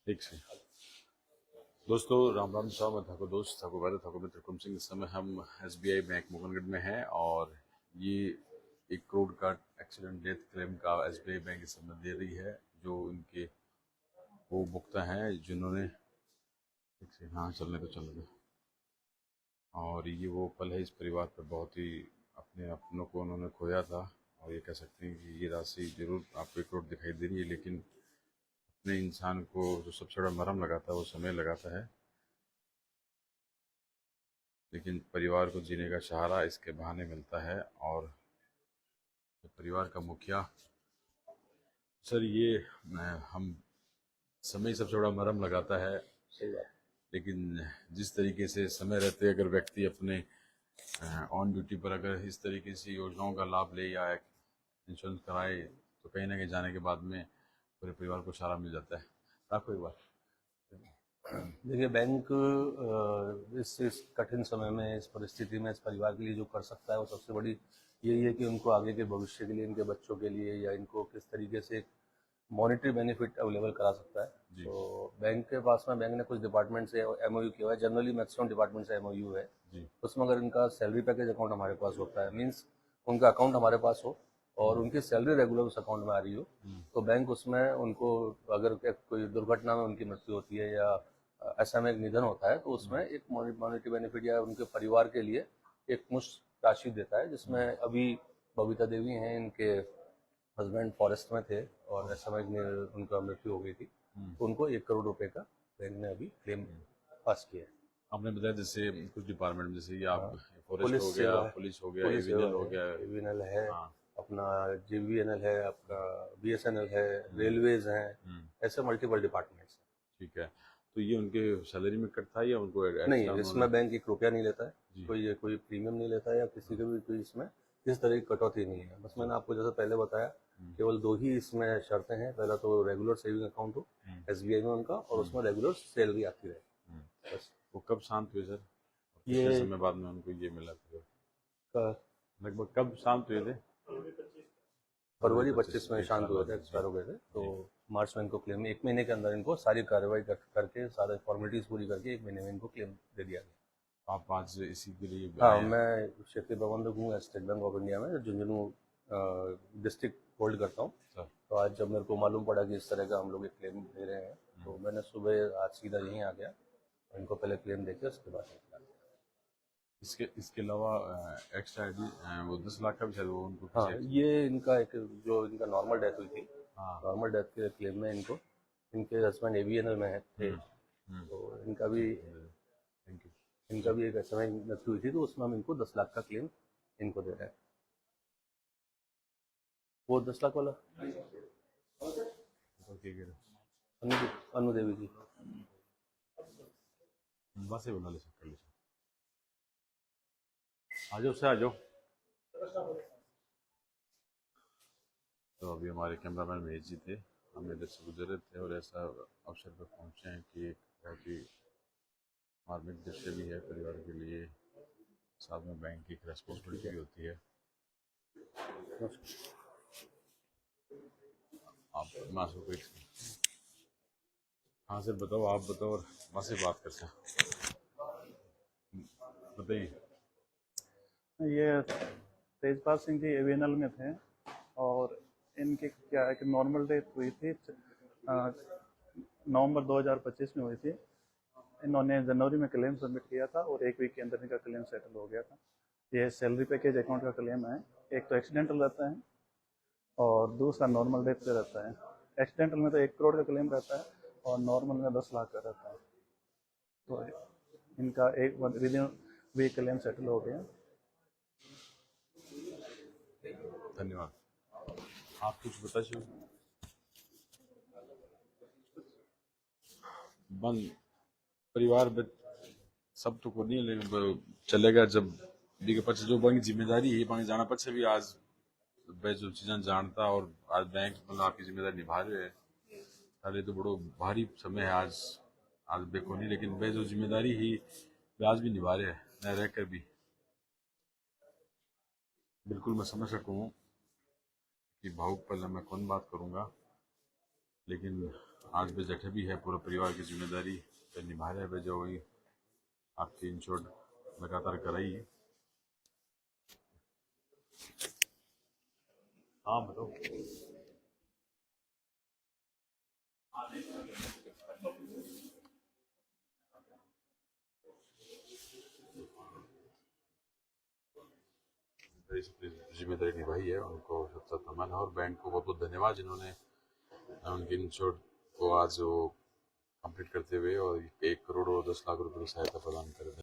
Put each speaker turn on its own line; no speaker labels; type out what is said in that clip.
ठीक से। दोस्तों राम राम साहब, मैं ठाकुर दोस्त ठाकुर वाले ठाकुर मित्र कुम सिंह। इस समय हम SBI बैंक मोहनगढ़ में हैं और ये 1 करोड़ का एक्सीडेंट डेथ क्लेम का SBI बैंक इस समय दे रही है। जो इनके वो भुगता हैं जिन्होंने ठीक से, हाँ चलने दो चलने दो। और ये वो पल है इस परिवार पर, बहुत ही अपने अपनों को उन्होंने खोया था। और ये कह सकते हैं कि ये राशि जरूर आपको 1 करोड़ दिखाई दे रही है, लेकिन अपने इंसान को जो सबसे बड़ा मरहम लगाता है वो समय लगाता है। लेकिन परिवार को जीने का सहारा इसके बहाने मिलता है। और परिवार का मुखिया सर, ये हम समय सबसे बड़ा मरहम लगाता है।
सही बात।
लेकिन जिस तरीके से समय रहते अगर व्यक्ति अपने ऑन ड्यूटी पर अगर इस तरीके से योजनाओं का लाभ ले या इंश्योरेंस कराए, तो कहीं ना कहीं जाने के बाद में पूरे परिवार को सहारा मिल जाता है। आपको एक बार
देखिए, बैंक इस कठिन समय में, इस परिस्थिति में, इस परिवार के लिए जो कर सकता है वो सबसे बड़ी यही है कि उनको आगे के भविष्य के लिए, इनके बच्चों के लिए, या इनको किस तरीके से एक मॉनेटरी बेनिफिट अवेलेबल करा सकता है।
जी
तो बैंक के पास में, बैंक ने कुछ डिपार्टमेंट से MOU किया हुआ है। जनरली मैक्सिमम डिपार्टमेंट से MOU है।
जी
उसमें अगर इनका सैलरी पैकेज अकाउंट हमारे पास होता है, मीन्स उनका अकाउंट हमारे पास हो और उनकी सैलरी रेगुलर उस अकाउंट में आ रही हो, तो बैंक उसमें उनको, अगर कोई दुर्घटना में उनकी मृत्यु होती है या ऐसा में एक निधन होता है, तो उसमें एक मॉनेटरी बेनिफिट या उनके परिवार के लिए एक मुश्त राशि देता है। जिसमें अभी बबीता देवी हैं, इनके हस्बैंड फॉरेस्ट में थे और ऐसा में उनका मृत्यु हो गई थी, तो उनको 1 करोड़ रुपए का बैंक ने अभी क्लेम पास किया है।
आपने बताया जैसे कुछ डिपार्टमेंट में, जैसे कि आप
हाँ,
फॉरेस्ट
पुलिस
हो गया,
सेवा है,
पुलिस हो गया,
पुलिस सेवा
एविजल हो
है,
गया।
एवीएनएल है,
हाँ।
अपना JVNL है, आपका BSNL है, रेलवेज हैं, ऐसे मल्टीपल डिपार्टमेंट्स हैं।
ठीक है। तो ये उनके सैलरी में कट था या उनको
नहीं,
एक्स्ट्रा उन्होंने?
इसमें बैंक 1 रुपया नहीं लेता है,
जी।
कोई प्रीमियम नहीं लेता है, या किसी का भी कोई इसमें इस तरह की कटौती नहीं है। बस मैंने आपको जैसे पहले बताया, केवल 2 ही इसमें शर्तें हैं। पहला तो रेगुलर सेविंग अकाउंट हो SBI में उनका, और उसमें रेगुलर सैलरी आती रहे, बस।
वो कब शांत हुए सर? और कितने
ये
समय बाद में उनको ये मिला था?
क-
लगभग कब शांत हुए थे? फरवरी
फरवरी
25,
25 में
एक
शांत
साल
हुए
बाद
थे,
में। जी।
एक्सपायर हो गए थे। तो
जी।
मार्च में इनको क्लेम, 1 महीने के अंदर इनको सारी कार्रवाई करके, सारे फॉर्मेलिटीज पूरी करके 1 महीने में इनको क्लेम दे दिया गया।
आप आज इसी के लिए
हाँ,
आए हैं?
मैं क्षेत्रीय प्रबंधक हूँ स्टेट बैंक ऑफ इंडिया में, झुंझुनू डिस्ट्रिक्ट होल्ड करता हूँ।
सर।
तो आज जब मेरे को मालूम पड़ा कि इस तरह का हम लोग एक क्लेम दे रहे हैं, तो मैंने सुबह आज सीधा यहीं आ गया, इनको पहले क्लेम देके उसके बाद निकला।
इसके अलावा एक्स्ट्रा आईडी वो 10 लाख का भी शायद वो उनको
हाँ,
पीछे।
ये इनका एक, जो इनका नॉर्मल डेथ हुई थी,
हाँ।
नॉर्मल डेथ के क्लेम में इनको, इनके हस्बैंड AVNL में थे, तो
थैंक यू।
इनका भी एक ऐसा में मृत्यु हुई थी, तो उसमें हम इनको 10 लाख का क्लेम इनको दे रहे हैं। वो 10 लाख वाला
ठीक है।
अनु अनु देवी जी।
बस ये बना ले सर, कर ले सर। आ जाओ सर, आ जाओ। तो अभी हमारे कैमरामैन महेश जी थे, हम इधर से गुजरे थे और ऐसा अवसर पर पहुंचे हैं कि एक बहुत ही मार्मिक दृश्य भी है परिवार के लिए। साथ में बैंक की एक रेस्पॉन्सिबिलिटी भी होती है। आप मासूम को हाँ सर बताओ, आप बताओ और वहाँ से बात करते हैं। बताइए।
ये तेजपाल सिंह जी AVNL में थे, और इनकी क्या है कि नॉर्मल डेथ हुई थी, नवंबर 2025 में हुई थी। इन्होंने जनवरी में क्लेम सबमिट किया था और 1 वीक के अंदर इनका क्लेम सेटल हो गया था। ये सैलरी पैकेज अकाउंट का क्लेम है। एक तो एक्सीडेंटल रहता है और दूसरा नॉर्मल डेथ पे रहता है। एक्सीडेंटल में तो 1 करोड़ का क्लेम रहता है और नॉर्मल में 10 लाख का रहता है। तो इनका एक within week claim settle हो गया।
धन्यवाद। आप कुछ बता चाहिए? बंद परिवार सब तो को नहीं है, लेकिन चलेगा जब बीके पक्ष जो बैंक जिम्मेदारी है बैंक जाना पक्ष भी आज बे जो चीज़ें जानता और आज बैंक मतलब आपकी जिम्मेदारी निभा रहे हैं। पहले तो बड़ो भारी समय है आज, आज बेको नहीं, लेकिन बे जो जिम्मेदारी ही वे आज भी निभा रहे हैं न रह कर भी। बिल्कुल मैं समझ सकूँ कि भावुक पल मैं कौन बात करूँगा। लेकिन आज भी जठे भी है, पूरा परिवार की जिम्मेदारी पे निभा रहे हैं जो वही आपकी इंश्योर्ड लगातार कराई। हाँ बताओ। जिम्मेदारी निभाई है, उनको सबसे तमन है, और बैंक को बहुत बहुत धन्यवाद जिन्होंने उनके इंश्योर्ड को आज वो कंप्लीट करते हुए और 1 करोड़ और 10 लाख रुपए की सहायता प्रदान कर